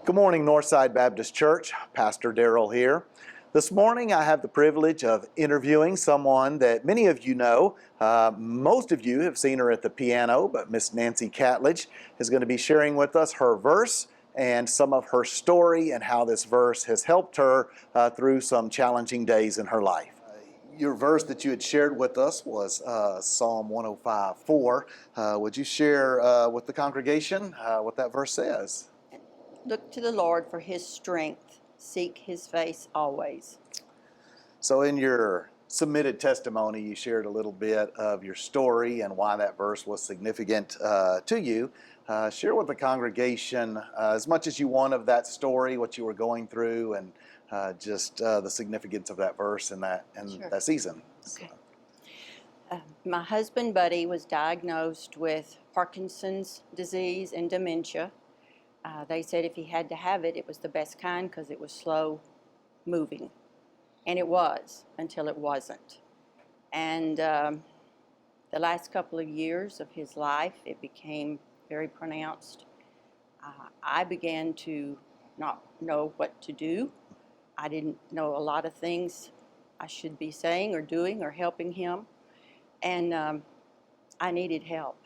Good morning, Northside Baptist Church. Pastor Darrell here. This morning I have the privilege of interviewing someone that many of you know. Most of you have seen her at the piano, but Miss Nancy Catledge is going to be sharing with us her verse and some of her story and how this verse has helped her through some challenging days in her life. Your verse that you had shared with us was Psalm 105:4. Would you share with the congregation what that verse says? Look to the Lord for his strength. Seek his face always. So in your submitted testimony, you shared a little bit of your story and why that verse was significant to you. Share with the congregation as much as you want of that story, what you were going through, and just the significance of that verse and Sure. that season. Okay. My husband, Buddy, was diagnosed with Parkinson's disease and dementia. They said if he had to have it, it was the best kind because it was slow moving. And it was until it wasn't. And the last couple of years of his life, it became very pronounced. I began to not know what to do. I didn't know a lot of things I should be saying or doing or helping him. And I needed help.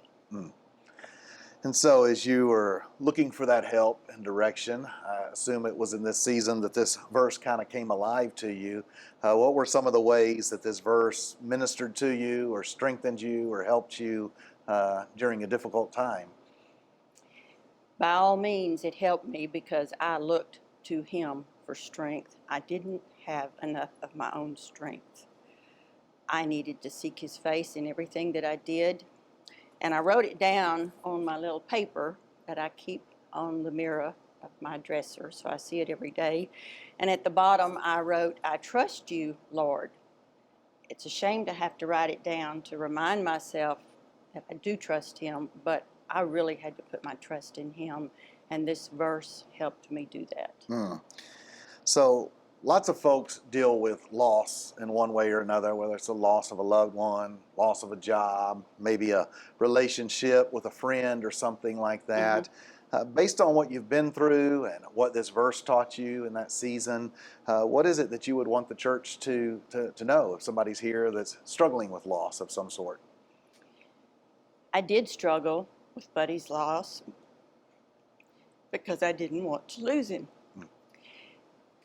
And so as you were looking for that help and direction, I assume it was in this season that this verse kind of came alive to you. What were some of the ways that this verse ministered to you or strengthened you or helped you during a difficult time? By all means, it helped me because I looked to him for strength. I didn't have enough of my own strength. I needed to seek his face in everything that I did. And I wrote it down on my little paper that I keep on the mirror of my dresser, so I see it every day. And at the bottom, I wrote, I trust you, Lord. It's a shame to have to write it down to remind myself that I do trust him, but I really had to put my trust in him, and this verse helped me do that. So lots of folks deal with loss in one way or another, whether it's the loss of a loved one, loss of a job, maybe a relationship with a friend or something like that. Based on what you've been through and what this verse taught you in that season, what is it that you would want the church to know if somebody's here that's struggling with loss of some sort? I did struggle with Buddy's loss because I didn't want to lose him.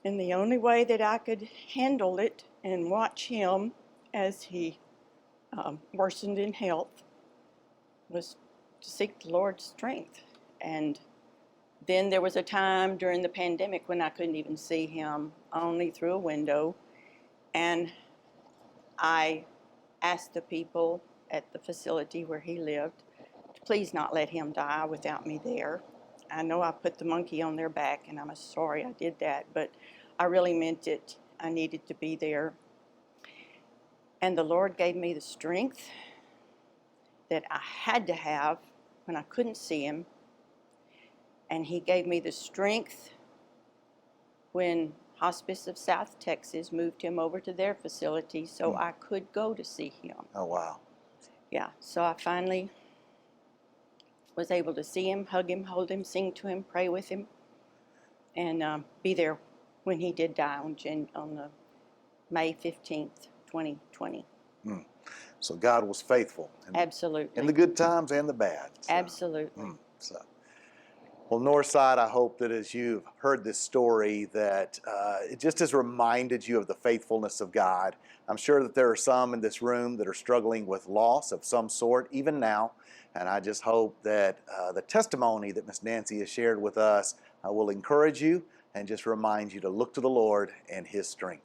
And the only way that I could handle it and watch him as he worsened in health was to seek the Lord's strength. And then there was a time during the pandemic when I couldn't even see him, only through a window. And I asked the people at the facility where he lived to please not let him die without me there. I know I put the monkey on their back, and I'm sorry I did that, but I really meant it. I needed to be there. And the Lord gave me the strength that I had to have when I couldn't see him. And he gave me the strength when Hospice of South Texas moved him over to their facility so I could go to see him. Oh, wow. Yeah, so I finally was able to see him, hug him, hold him, sing to him, pray with him, and be there when he did die on the May 15th, 2020. So God was faithful. Absolutely. In the good times and the bad. So. Absolutely. Well, Northside, I hope that as you've heard this story that it just has reminded you of the faithfulness of God. I'm sure that there are some in this room that are struggling with loss of some sort, even now. And I just hope that the testimony that Miss Nancy has shared with us will encourage you and just remind you to look to the Lord and his strength.